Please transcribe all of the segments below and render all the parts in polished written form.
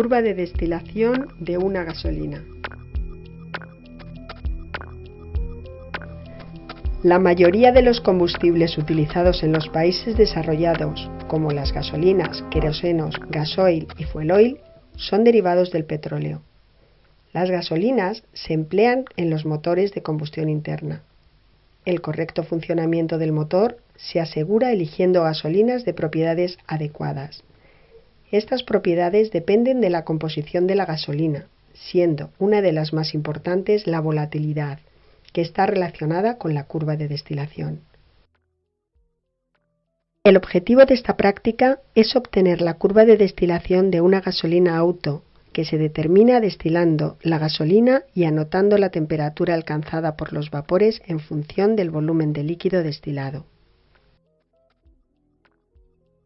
Curva de destilación de una gasolina. La mayoría de los combustibles utilizados en los países desarrollados, como las gasolinas, querosenos, gasoil y fuel oil, son derivados del petróleo. Las gasolinas se emplean en los motores de combustión interna. El correcto funcionamiento del motor se asegura eligiendo gasolinas de propiedades adecuadas. Estas propiedades dependen de la composición de la gasolina, siendo una de las más importantes la volatilidad, que está relacionada con la curva de destilación. El objetivo de esta práctica es obtener la curva de destilación de una gasolina auto, que se determina destilando la gasolina y anotando la temperatura alcanzada por los vapores en función del volumen de líquido destilado.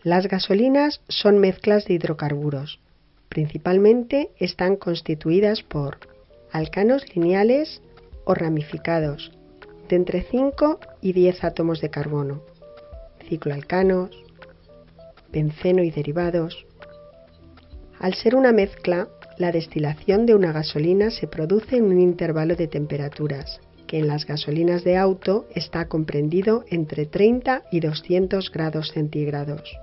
Las gasolinas son mezclas de hidrocarburos. Principalmente están constituidas por alcanos lineales o ramificados, de entre 5 y 10 átomos de carbono, cicloalcanos, benceno y derivados. Al ser una mezcla, la destilación de una gasolina se produce en un intervalo de temperaturas, que en las gasolinas de auto está comprendido entre 30 y 200 grados centígrados.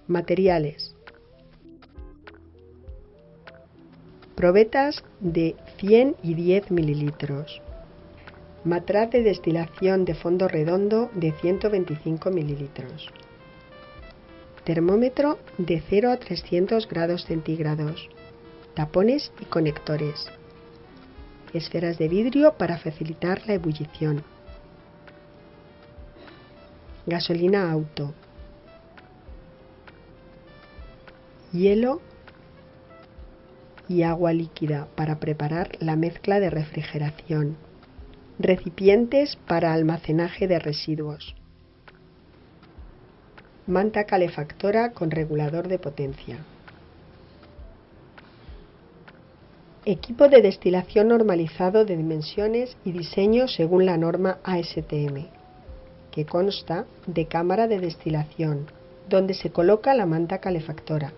Materiales. Probetas de 100 y 10 mililitros. Matraz de destilación de fondo redondo de 125 mililitros. Termómetro de 0 a 300 grados centígrados. Tapones y conectores. Esferas de vidrio para facilitar la ebullición. Gasolina auto. Hielo y agua líquida para preparar la mezcla de refrigeración. Recipientes para almacenaje de residuos. Manta calefactora con regulador de potencia. Equipo de destilación normalizado de dimensiones y diseño según la norma ASTM, que consta de cámara de destilación, donde se coloca la manta calefactora.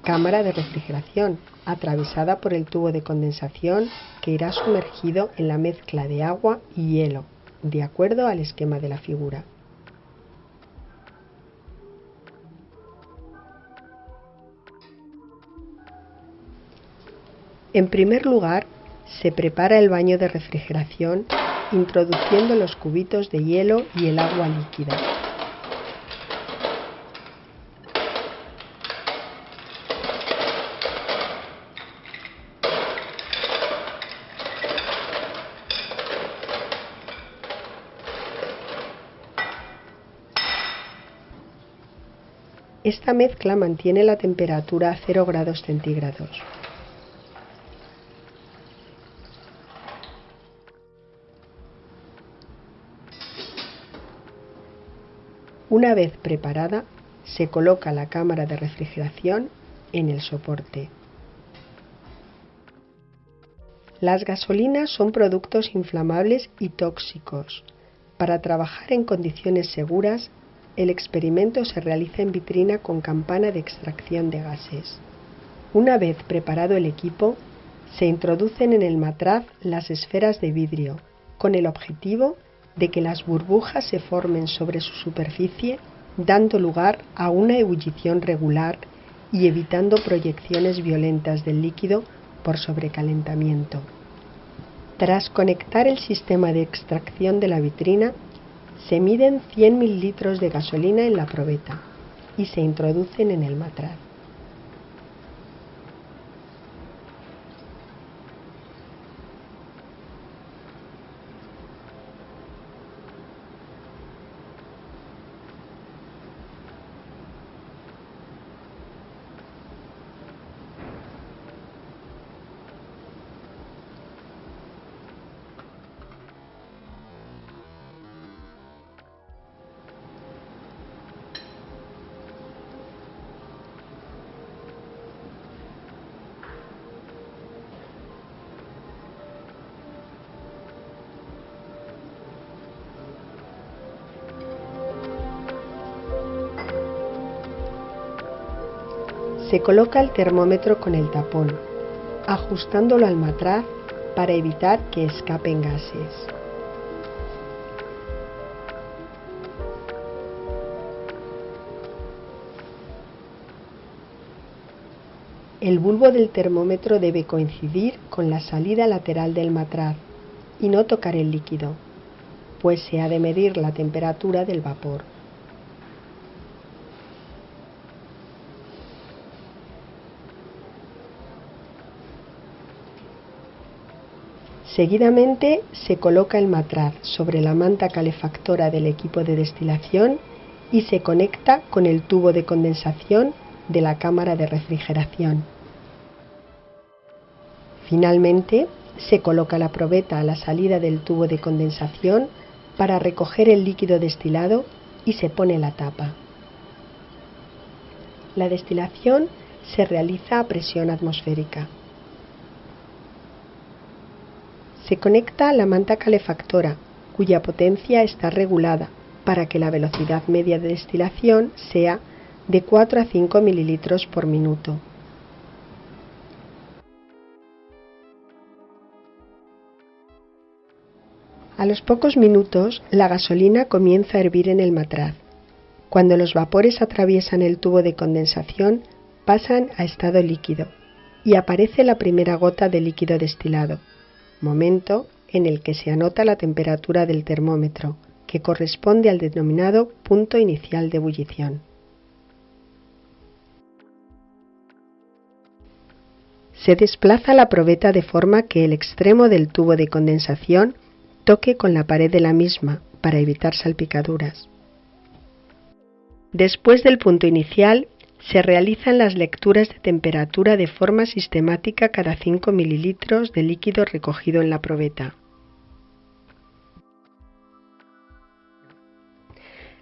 Cámara de refrigeración, atravesada por el tubo de condensación que irá sumergido en la mezcla de agua y hielo, de acuerdo al esquema de la figura. En primer lugar, se prepara el baño de refrigeración introduciendo los cubitos de hielo y el agua líquida. Esta mezcla mantiene la temperatura a 0 grados centígrados. Una vez preparada, se coloca la cámara de refrigeración en el soporte. Las gasolinas son productos inflamables y tóxicos. Para trabajar en condiciones seguras, el experimento se realiza en vitrina con campana de extracción de gases. Una vez preparado el equipo, se introducen en el matraz las esferas de vidrio, con el objetivo de que las burbujas se formen sobre su superficie, dando lugar a una ebullición regular y evitando proyecciones violentas del líquido por sobrecalentamiento. Tras conectar el sistema de extracción de la vitrina, se miden 100 mililitros de gasolina en la probeta y se introducen en el matraz. Se coloca el termómetro con el tapón, ajustándolo al matraz para evitar que escapen gases. El bulbo del termómetro debe coincidir con la salida lateral del matraz y no tocar el líquido, pues se ha de medir la temperatura del vapor. Seguidamente se coloca el matraz sobre la manta calefactora del equipo de destilación y se conecta con el tubo de condensación de la cámara de refrigeración. Finalmente, se coloca la probeta a la salida del tubo de condensación para recoger el líquido destilado y se pone la tapa. La destilación se realiza a presión atmosférica. Se conecta a la manta calefactora, cuya potencia está regulada para que la velocidad media de destilación sea de 4 a 5 mililitros por minuto. A los pocos minutos, la gasolina comienza a hervir en el matraz. Cuando los vapores atraviesan el tubo de condensación, pasan a estado líquido y aparece la primera gota de líquido destilado, momento en el que se anota la temperatura del termómetro, que corresponde al denominado punto inicial de ebullición. Se desplaza la probeta de forma que el extremo del tubo de condensación toque con la pared de la misma para evitar salpicaduras. Después del punto inicial, se realizan las lecturas de temperatura de forma sistemática cada 5 mililitros de líquido recogido en la probeta.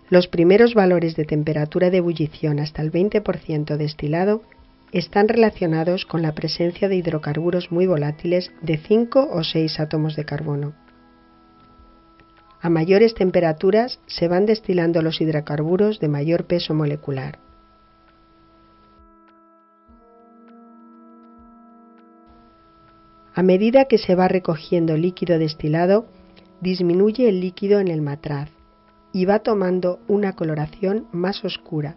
Los primeros valores de temperatura de ebullición hasta el 20% destilado están relacionados con la presencia de hidrocarburos muy volátiles de 5 o 6 átomos de carbono. A mayores temperaturas se van destilando los hidrocarburos de mayor peso molecular. A medida que se va recogiendo líquido destilado, disminuye el líquido en el matraz y va tomando una coloración más oscura,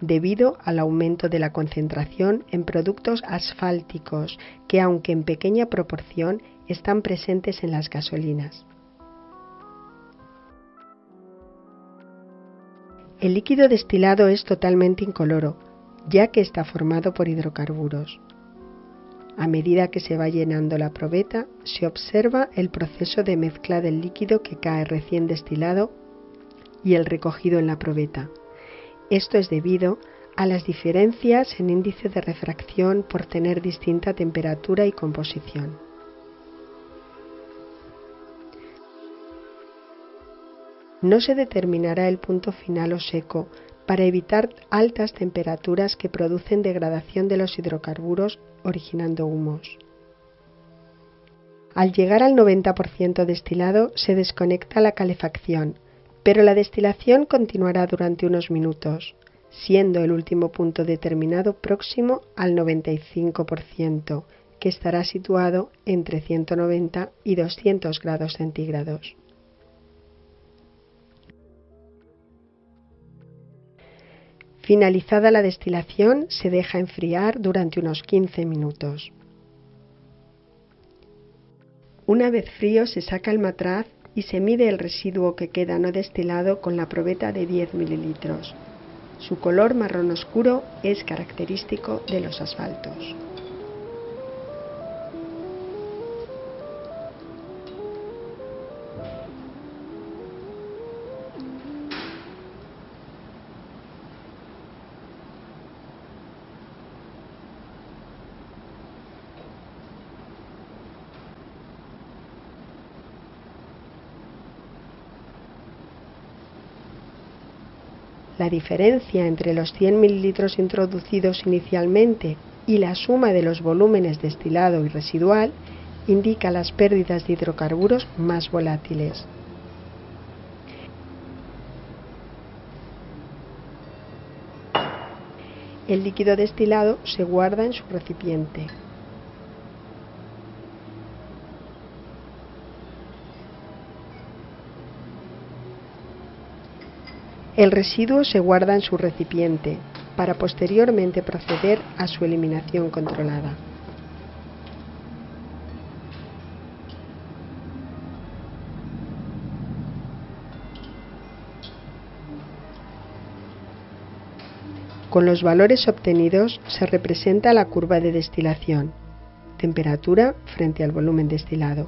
debido al aumento de la concentración en productos asfálticos que, aunque en pequeña proporción, están presentes en las gasolinas. El líquido destilado es totalmente incoloro, ya que está formado por hidrocarburos. A medida que se va llenando la probeta, se observa el proceso de mezcla del líquido que cae recién destilado y el recogido en la probeta. Esto es debido a las diferencias en índice de refracción por tener distinta temperatura y composición. No se determinará el punto final o seco para evitar altas temperaturas que producen degradación de los hidrocarburos originando humos. Al llegar al 90% destilado se desconecta la calefacción, pero la destilación continuará durante unos minutos, siendo el último punto determinado próximo al 95%, que estará situado entre 190 y 200 grados centígrados. Finalizada la destilación, se deja enfriar durante unos 15 minutos. Una vez frío, se saca el matraz y se mide el residuo que queda no destilado con la probeta de 10 mililitros. Su color marrón oscuro es característico de los asfaltos. La diferencia entre los 100 mililitros introducidos inicialmente y la suma de los volúmenes destilado y residual indica las pérdidas de hidrocarburos más volátiles. El líquido destilado se guarda en su recipiente. El residuo se guarda en su recipiente para posteriormente proceder a su eliminación controlada. Con los valores obtenidos se representa la curva de destilación, temperatura frente al volumen destilado.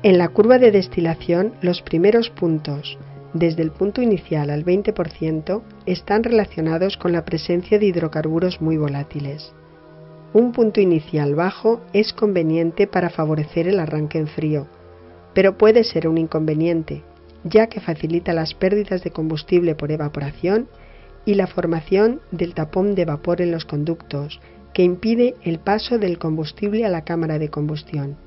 En la curva de destilación, los primeros puntos, desde el punto inicial al 20%, están relacionados con la presencia de hidrocarburos muy volátiles. Un punto inicial bajo es conveniente para favorecer el arranque en frío, pero puede ser un inconveniente, ya que facilita las pérdidas de combustible por evaporación y la formación del tapón de vapor en los conductos, que impide el paso del combustible a la cámara de combustión.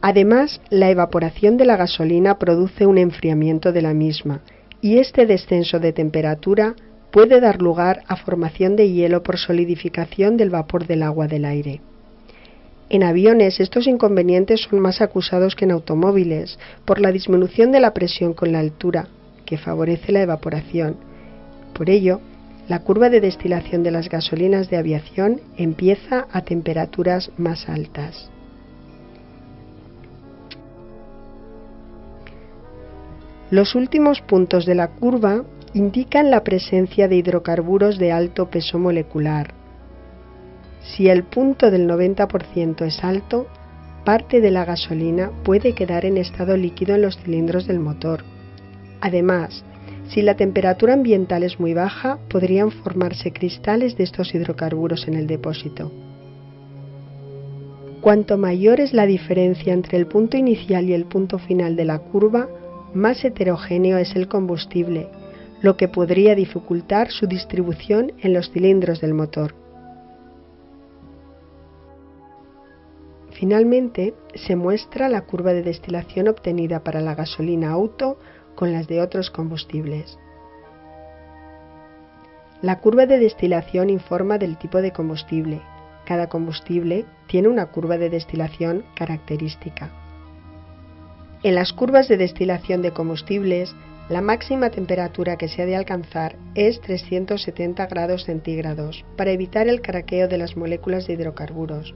Además, la evaporación de la gasolina produce un enfriamiento de la misma, y este descenso de temperatura puede dar lugar a formación de hielo por solidificación del vapor del agua del aire. En aviones estos inconvenientes son más acusados que en automóviles, por la disminución de la presión con la altura, que favorece la evaporación. Por ello, la curva de destilación de las gasolinas de aviación empieza a temperaturas más altas. Los últimos puntos de la curva indican la presencia de hidrocarburos de alto peso molecular. Si el punto del 90% es alto, parte de la gasolina puede quedar en estado líquido en los cilindros del motor. Además, si la temperatura ambiental es muy baja, podrían formarse cristales de estos hidrocarburos en el depósito. Cuanto mayor es la diferencia entre el punto inicial y el punto final de la curva, más heterogéneo es el combustible, lo que podría dificultar su distribución en los cilindros del motor. Finalmente, se muestra la curva de destilación obtenida para la gasolina auto con las de otros combustibles. La curva de destilación informa del tipo de combustible. Cada combustible tiene una curva de destilación característica. En las curvas de destilación de combustibles, la máxima temperatura que se ha de alcanzar es 370 grados centígrados para evitar el craqueo de las moléculas de hidrocarburos.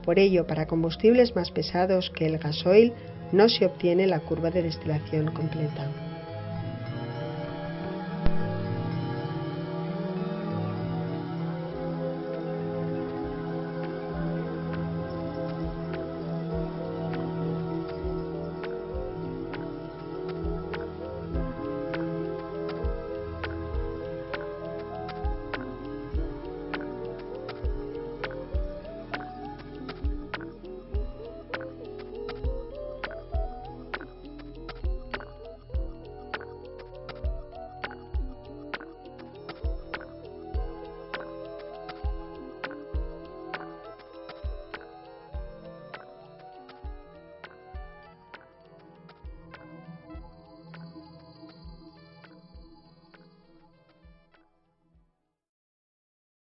Por ello, para combustibles más pesados que el gasoil, no se obtiene la curva de destilación completa.